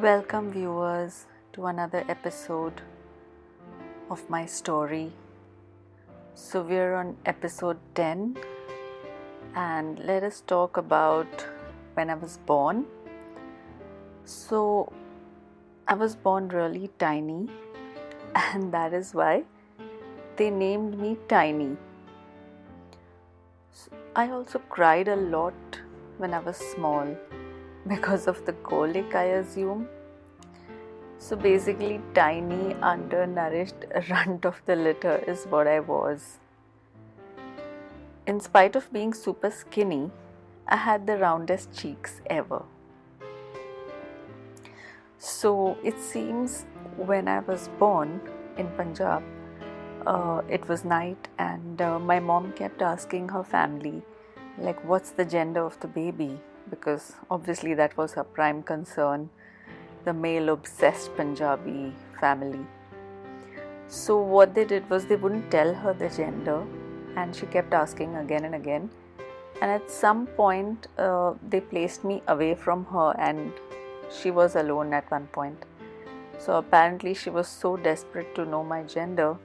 Welcome, viewers, to another episode of my story. So, we're on episode 10, and let us talk about when I was born. So, I was born really tiny, and that is why they named me Tiny. So, I also cried a lot when I was small because of the colic, I assume. So basically, tiny, undernourished runt of the litter is what I was. In spite of being super skinny, I had the roundest cheeks ever. So it seems when I was born in Punjab, it was night, and my mom kept asking her family, like, what's the gender of the baby? Because obviously that was her prime concern. The male obsessed Punjabi family. So what they did was they wouldn't tell her the gender, and she kept asking again and again. And at some point they placed me away from her, and she was alone at one point. So apparently she was so desperate to know my gender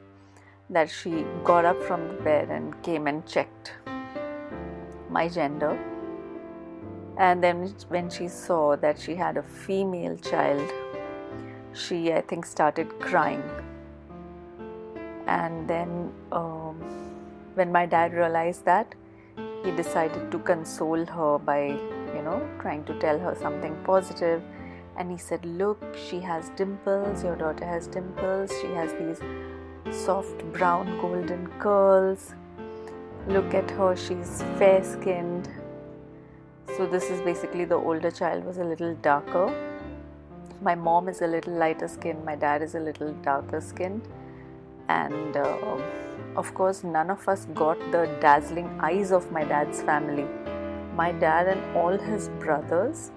that she got up from the bed and came and checked my gender. And then when she saw that she had a female child, she, I think, started crying. And then when my dad realized that, he decided to console her by, trying to tell her something positive. And he said, look, she has dimples, your daughter has dimples, she has these soft brown golden curls. Look at her, she's fair-skinned. So this is basically the older child was a little darker. My mom is a little lighter skinned, my dad is a little darker skinned. And of course, none of us got the dazzling eyes of my dad's family. My dad and all his brothers,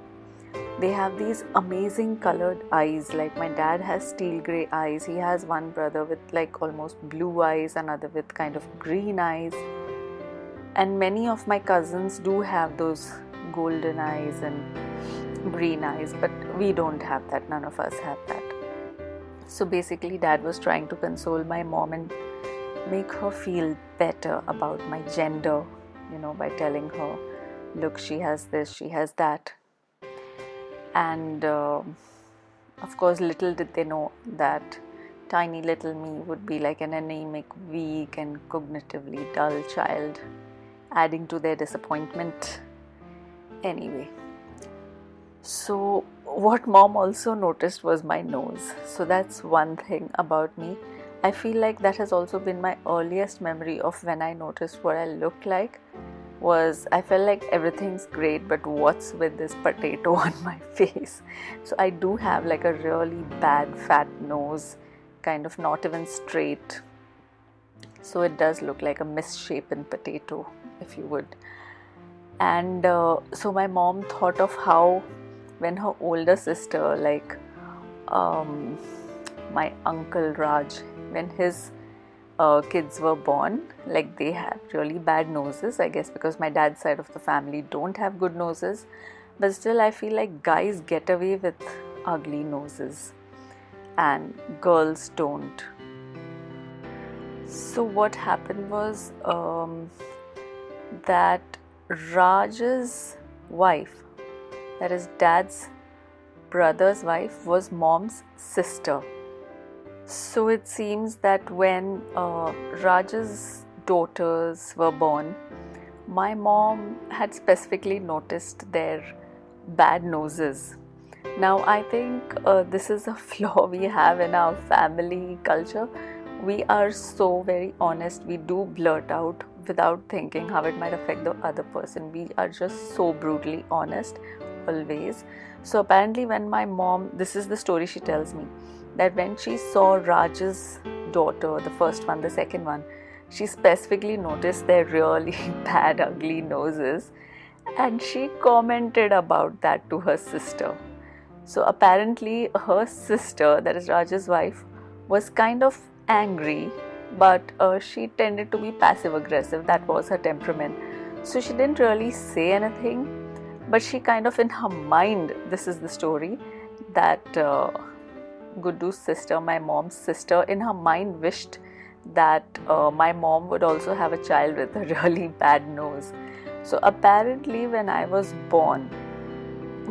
they have these amazing colored eyes. Like my dad has steel grey eyes. He has one brother with like almost blue eyes, another with kind of green eyes. And many of my cousins do have those golden eyes and green eyes, but we don't have that. None of us have that. So basically, dad was trying to console my mom and make her feel better about my gender, by telling her, look, she has this, she has that. And of course, little did they know that tiny little me would be like an anemic, weak and cognitively dull child, adding to their disappointment. Anyway, so what mom also noticed was my nose. So that's one thing about me. I feel like that has also been my earliest memory of when I noticed what I looked like. Was I felt like everything's great, but what's with this potato on my face? So I do have like a really bad fat nose, kind of not even straight. So it does look like a misshapen potato, if you would. And so my mom thought of how when her older sister, like my uncle Raj, when his kids were born, like they have really bad noses, I guess because my dad's side of the family don't have good noses, but still I feel like guys get away with ugly noses and girls don't. So what happened was that Raj's wife, that is dad's brother's wife, was mom's sister. So it seems that when Raj's daughters were born, my mom had specifically noticed their bad noses. Now I think this is a flaw we have in our family culture. We are so very honest. We do blurt out without thinking how it might affect the other person. We are just so brutally honest always. So apparently when my mom, this is the story she tells me, that when she saw Raj's daughter, the first one, the second one, she specifically noticed their really bad ugly noses, and she commented about that to her sister. So apparently her sister, that is Raj's wife, was kind of angry, but she tended to be passive aggressive. That was her temperament. So she didn't really say anything, but she kind of in her mind, this is the story, that Guddu's sister, my mom's sister, in her mind wished that my mom would also have a child with a really bad nose. So apparently when I was born,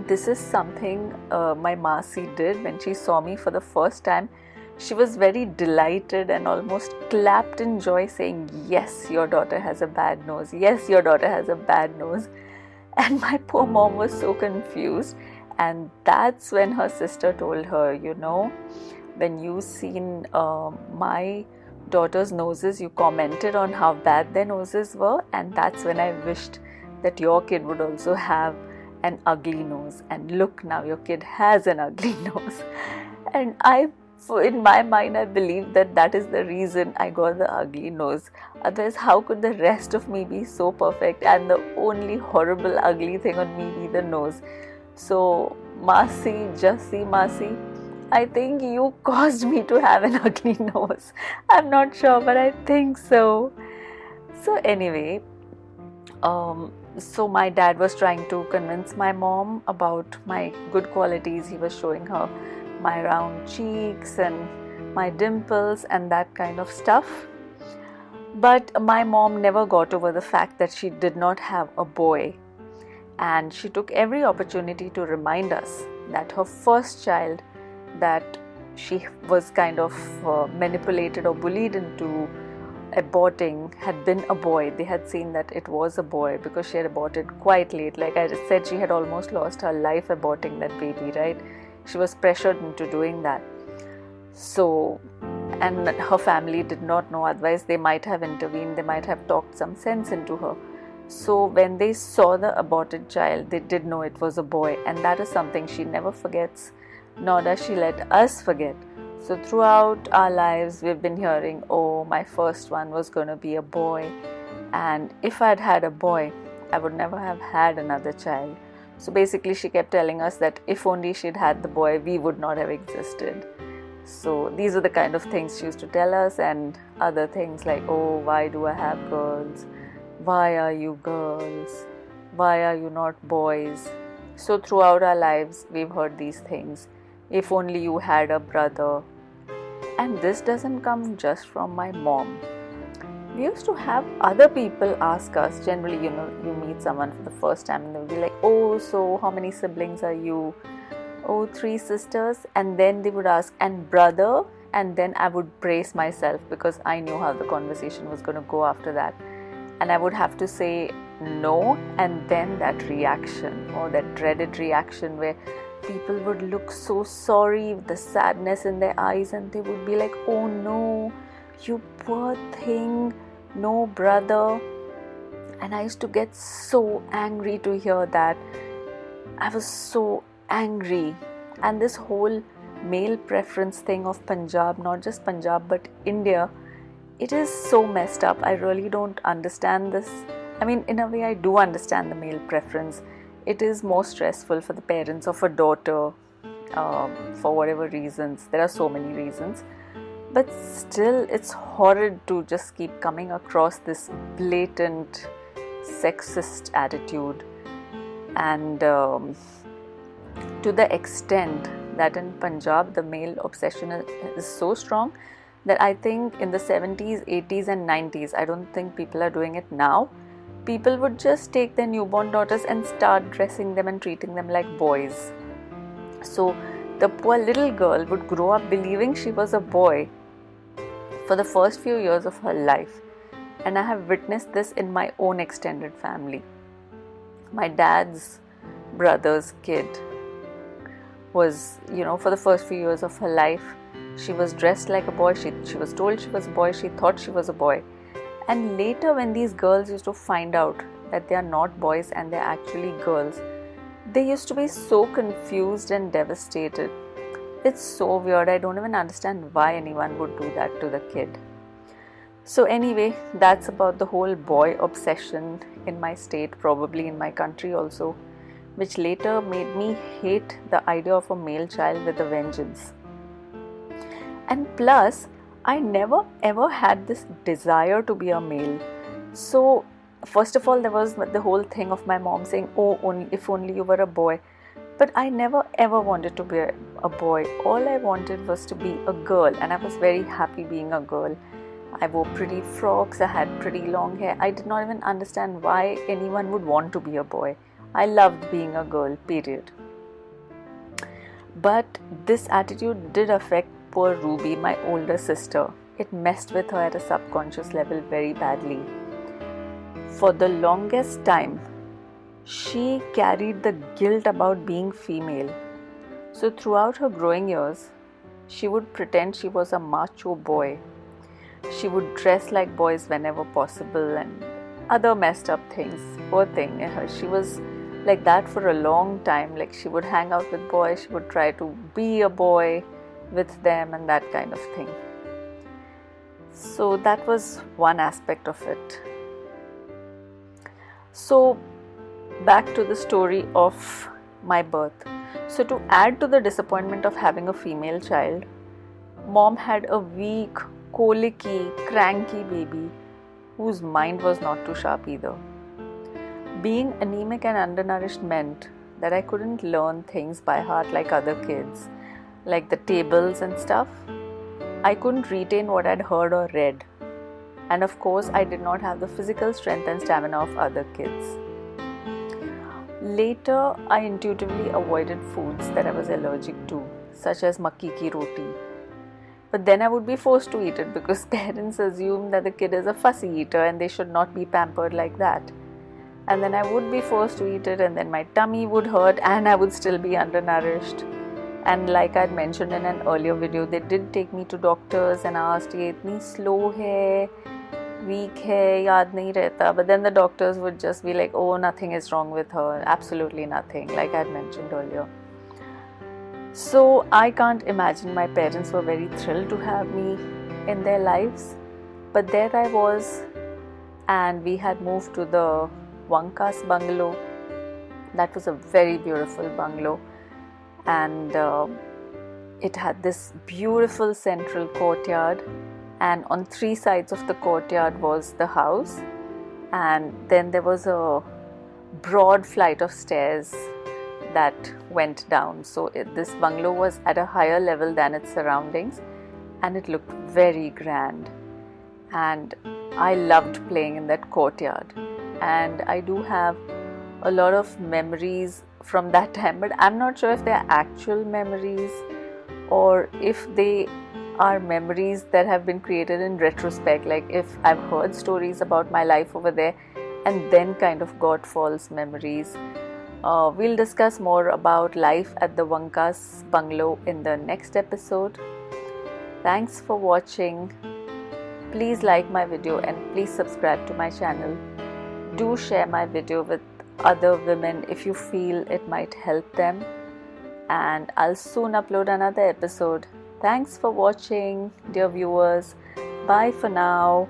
this is something my Masi did when she saw me for the first time. She was very delighted and almost clapped in joy, saying, "Yes, your daughter has a bad nose. Yes, your daughter has a bad nose." And my poor mom was so confused. And that's when her sister told her, when you seen my daughter's noses, you commented on how bad their noses were. And that's when I wished that your kid would also have an ugly nose. And look, now your kid has an ugly nose. And in my mind, I believe that is the reason I got the ugly nose. Otherwise, how could the rest of me be so perfect and the only horrible ugly thing on me be the nose? So, Masi, I think you caused me to have an ugly nose. I'm not sure, but I think so. So anyway, so my dad was trying to convince my mom about my good qualities. He was showing her my round cheeks and my dimples and that kind of stuff. But my mom never got over the fact that she did not have a boy. And she took every opportunity to remind us that her first child, that she was kind of manipulated or bullied into aborting, had been a boy. They had seen that it was a boy because she had aborted quite late. Like I just said, she had almost lost her life aborting that baby, right? She was pressured into doing that. So, and her family did not know, otherwise they might have intervened, they might have talked some sense into her. So when they saw the aborted child, they did know it was a boy, and that is something she never forgets, nor does she let us forget. So throughout our lives, we've been hearing, oh, my first one was going to be a boy, and if I'd had a boy, I would never have had another child. So basically she kept telling us that if only she'd had the boy, we would not have existed. So these are the kind of things she used to tell us, and other things like, oh, why do I have girls? Why are you girls? Why are you not boys? So throughout our lives, we've heard these things. If only you had a brother. And this doesn't come just from my mom. We used to have other people ask us. Generally, you meet someone for the first time and they'll be like, oh, so how many siblings are you? Oh, 3 sisters. And then they would ask, and brother? And then I would brace myself because I knew how the conversation was going to go after that. And I would have to say no, and then that reaction, or that dreaded reaction where people would look so sorry with the sadness in their eyes, and they would be like, oh no, you poor thing, no brother. And I used to get so angry to hear that. I was so angry. And this whole male preference thing of Punjab, not just Punjab but India, it is so messed up. I really don't understand this. I mean, in a way I do understand the male preference. It is more stressful for the parents of a daughter for whatever reasons. There are so many reasons. But still, it's horrid to just keep coming across this blatant sexist attitude. And to the extent that in Punjab, the male obsession is so strong that I think in the 70s, 80s and 90s, I don't think people are doing it now. People would just take their newborn daughters and start dressing them and treating them like boys. So the poor little girl would grow up believing she was a boy for the first few years of her life. And I have witnessed this in my own extended family. My dad's brother's kid was, for the first few years of her life, she was dressed like a boy. She was told she was a boy. She thought she was a boy. And later, when these girls used to find out that they are not boys and they're actually girls, they used to be so confused and devastated. It's so weird. I don't even understand why anyone would do that to the kid. So anyway, that's about the whole boy obsession in my state, probably in my country also, which later made me hate the idea of a male child with a vengeance. And plus, I never ever had this desire to be a male. So, first of all, there was the whole thing of my mom saying, oh, if only you were a boy. But I never ever wanted to be a boy. All I wanted was to be a girl, and I was very happy being a girl. I wore pretty frocks, I had pretty long hair. I did not even understand why anyone would want to be a boy. I loved being a girl, period. But this attitude did affect poor Ruby, my older sister. It messed with her at a subconscious level very badly. For the longest time, she carried the guilt about being female. So throughout her growing years, she would pretend she was a macho boy. She would dress like boys whenever possible and other messed up things. Poor thing. She was like that for a long time. Like, she would hang out with boys, she would try to be a boy with them and that kind of thing. So that was one aspect of it. So back to the story of my birth. So to add to the disappointment of having a female child, mom had a weak, colicky, cranky baby whose mind was not too sharp either. Being anemic and undernourished meant that I couldn't learn things by heart like other kids, like the tables and stuff. I couldn't retain what I'd heard or read. And of course, I did not have the physical strength and stamina of other kids. Later, I intuitively avoided foods that I was allergic to, such as makki ki roti. But then I would be forced to eat it because parents assume that the kid is a fussy eater and they should not be pampered like that. And then I would be forced to eat it, and then my tummy would hurt and I would still be undernourished. And like I'd mentioned in an earlier video, they did take me to doctors and asked, "Ye itni slow hai, weak hai, yaad nahi rehta." But then the doctors would just be like, "Oh, nothing is wrong with her, absolutely nothing," like I'd mentioned earlier. So I can't imagine my parents were very thrilled to have me in their lives. But there I was, and we had moved to the Wankas bungalow. That was a very beautiful bungalow, and it had this beautiful central courtyard, and on 3 sides of the courtyard was the house, and then there was a broad flight of stairs that went down. So this bungalow was at a higher level than its surroundings, and it looked very grand, and I loved playing in that courtyard. And I do have a lot of memories from that time, but I'm not sure if they're actual memories or if they are memories that have been created in retrospect, like if I've heard stories about my life over there and then kind of got false memories. We'll discuss more about life at the Wankas bungalow in the next episode. Thanks for watching. Please like my video and please subscribe to my channel. Do share my video with other women if you feel it might help them. And I'll soon upload another episode. Thanks for watching, dear viewers. Bye for now.